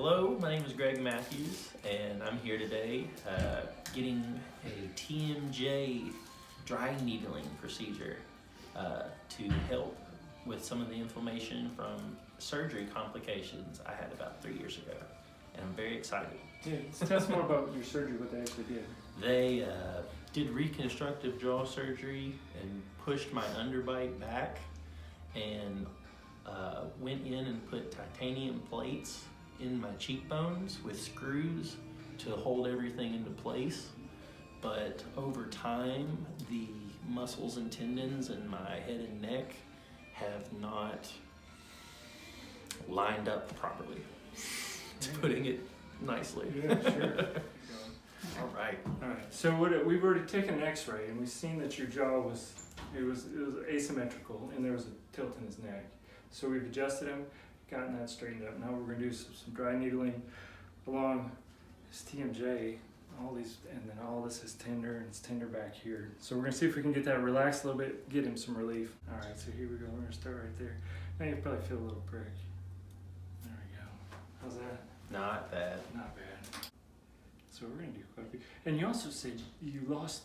Hello, my name is Greg Matthews, and I'm here today getting a TMJ dry needling procedure to help with some of the inflammation from surgery complications I had about 3 years ago, and I'm very excited. Yeah, tell us more about your surgery, what they actually did. They did reconstructive jaw surgery and pushed my underbite back and went in and put titanium plates in my cheekbones with screws to hold everything into place. But over time, the muscles and tendons in my head and neck have not lined up properly, putting it nicely. Yeah, sure. All right. All right. So we've already taken an X-ray and we've seen that your jaw was asymmetrical and there was a tilt in his neck. So we've adjusted him, gotten that straightened up. Now we're going to do some dry needling along his TMJ. All these, and then all this is tender, and it's tender back here. So we're going to see if we can get that relaxed a little bit, get him some relief. All right. So here we go. We're going to start right there. Now you probably feel a little prick. There we go. How's that? Not bad. Not bad. So we're going to do quite a few. And you also said you lost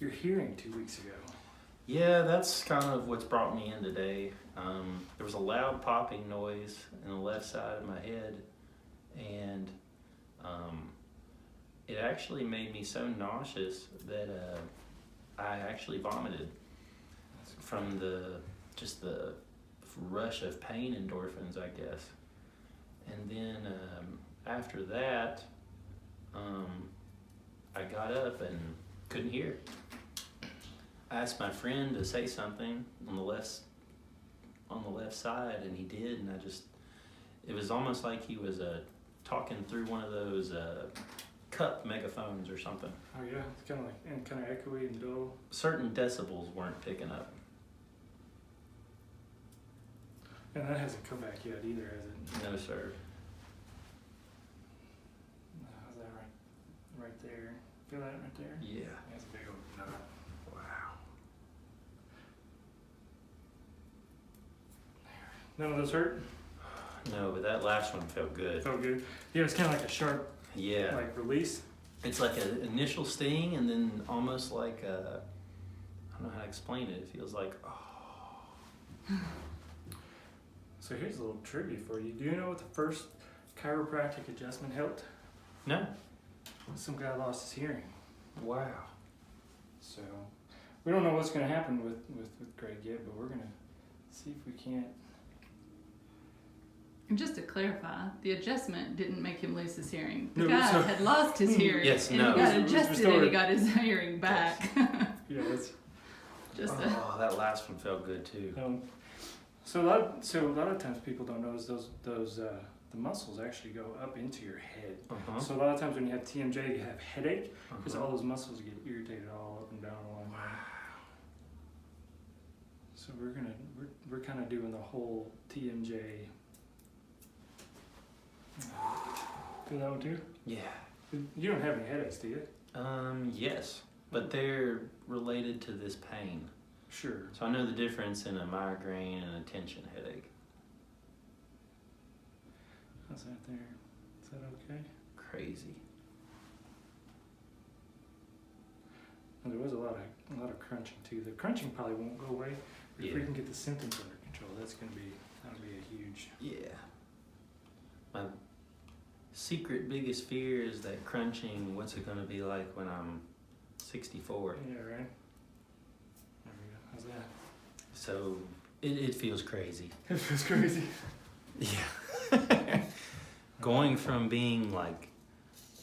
your hearing 2 weeks ago. Yeah, that's kind of what's brought me in today. There was a loud popping noise in the left side of my head, and it actually made me so nauseous that I actually vomited from the rush of pain endorphins, I guess. And then after that, I got up and couldn't hear. I asked my friend to say something on the left side, and he did, and it was almost like he was talking through one of those cup megaphones or something. Oh yeah, it's kind of echoey and dull. Certain decibels weren't picking up. And that hasn't come back yet either, has it? No, sir. How's that right there? Feel that right there? Yeah. That's a big old knot. Wow. None of those hurt? No, but that last one felt good. Felt good. Yeah, it's kind of like a sharp, Yeah. like release. It's like an initial sting, and then almost like I don't know how to explain it. It feels like, oh. So here's a little trivia for you. Do you know what the first chiropractic adjustment helped? No. Some guy lost his hearing. Wow. So we don't know what's going to happen with Greg yet, but we're going to see if we can't. And just to clarify, the adjustment didn't make him lose his hearing. The No, guy so- had lost his hearing, Yes, and no. he got It was adjusted, and restored. he got his hearing back. Yeah, that's. Just Oh, that last one felt good too. So a lot of times people don't notice the muscles actually go up into your head. Uh-huh. So a lot of times when you have TMJ, you have headache because Uh-huh. all those muscles get irritated all up and down along the way. So we're kind of doing the whole TMJ. Feel that one too? Yeah. You don't have any headaches, do you? Yes, but they're related to this pain. Sure. So I know the difference in a migraine and a tension headache. How's that there? Is that okay? Crazy. And there was a lot of crunching too. The crunching probably won't go away. But if we Yeah. can get the symptoms under control, that'll be a huge. Yeah. My secret biggest fear is that crunching, what's it going to be like when I'm 64? Yeah, right. There we go. How's that? So it feels crazy. It feels crazy. Yeah. Going from being like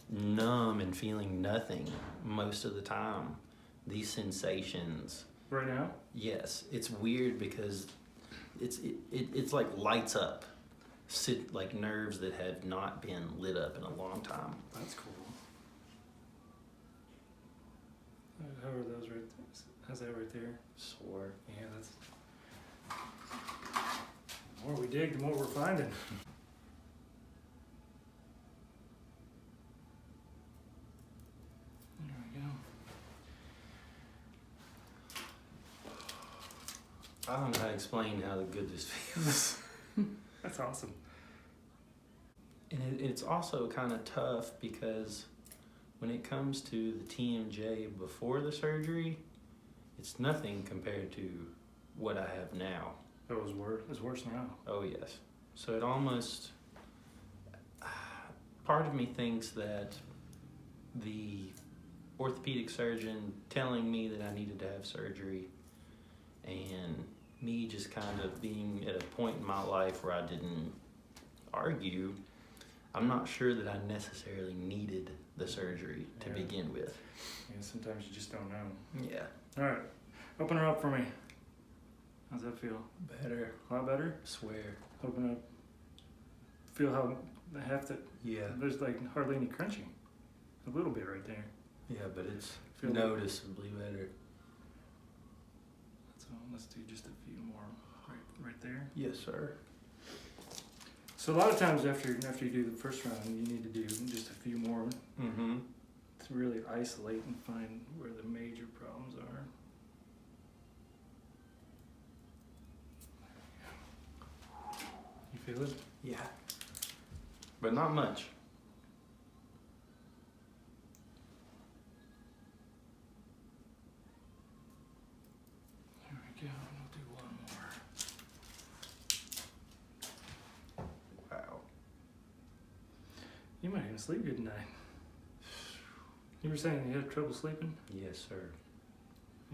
numb and feeling nothing most of the time, these sensations. Right now? Yes, it's weird because it's like lights up, like nerves that have not been lit up in a long time. That's cool. How are those right there? How's that right there? Sore. Yeah, that's. The more we dig, the more we're finding. There we go. I don't know how to explain how good this feels. That's awesome. And it's also kind of tough because when it comes to the TMJ before the surgery, it's nothing compared to what I have now. It was worse. It's worse now. Oh, yes. So it almost, part of me thinks that the orthopedic surgeon telling me that I needed to have surgery and me just kind of being at a point in my life where I didn't argue, I'm not sure that I necessarily needed the surgery to Yeah. begin with. Yeah, sometimes you just don't know. Yeah. All right, open her up for me. How's that feel? Better. A lot better? Swear. Open up. Feel how the heft it, Yeah. there's like hardly any crunching. A little bit right there. Yeah, but it's Feel noticeably better. So let's do just a few more right there. Yes, sir. So a lot of times after you do the first round, you need to do just a few more Mm-hmm. to really isolate and find where the major problems are. You feel it? Yeah. But not much. There we go. We'll do one more. Wow. You might even sleep good tonight. You were saying you had trouble sleeping? Yes, sir.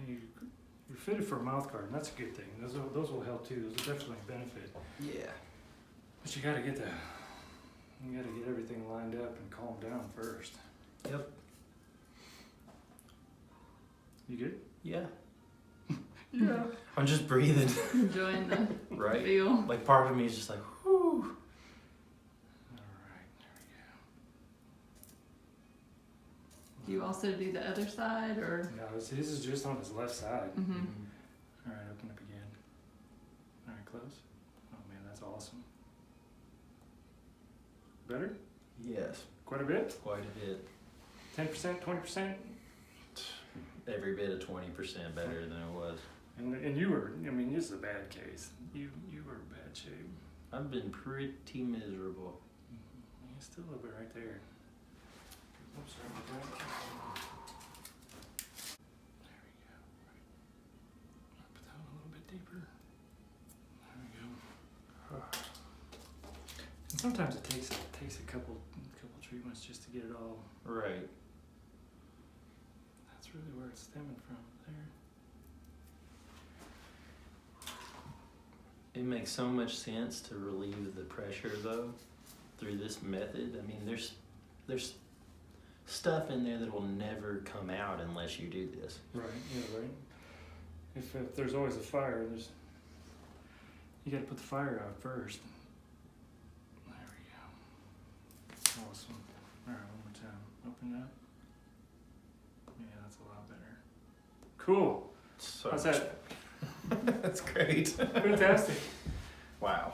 You're fitted for a mouth guard, and that's a good thing. Those will help too. Those will definitely benefit. Yeah. But you gotta get everything lined up and calm down first. Yep. You good? Yeah. Yeah. I'm just breathing. Enjoying the Right. feel. Like part of me is just like, whew. Alright, there Do you also do the other side, or? we go. No, his is just on his left side. Mm-hmm. Alright, open up again. Alright, close. Oh man, that's awesome. Better? Yes. Quite a bit? Quite a bit. 10%, 20%? Every bit of 20% better than it was. And you were, I mean, this is a bad case. You were in bad shape. I've been pretty miserable. You still a little bit right there. Oops, sorry about that. There we go. Put that one a little bit deeper. There we go. And sometimes it takes a couple treatments just to get it all. Right. That's really where it's stemming from. There. It makes so much sense to relieve the pressure though through this method. I mean, there's stuff in there that will never come out unless you do this. Right. Yeah. Right. If there's always a fire, you got to put the fire out first. There we go. Awesome. All right, one more time. Open it up. Yeah, that's a lot better. Cool. So How's that? That's great. Fantastic. Wow.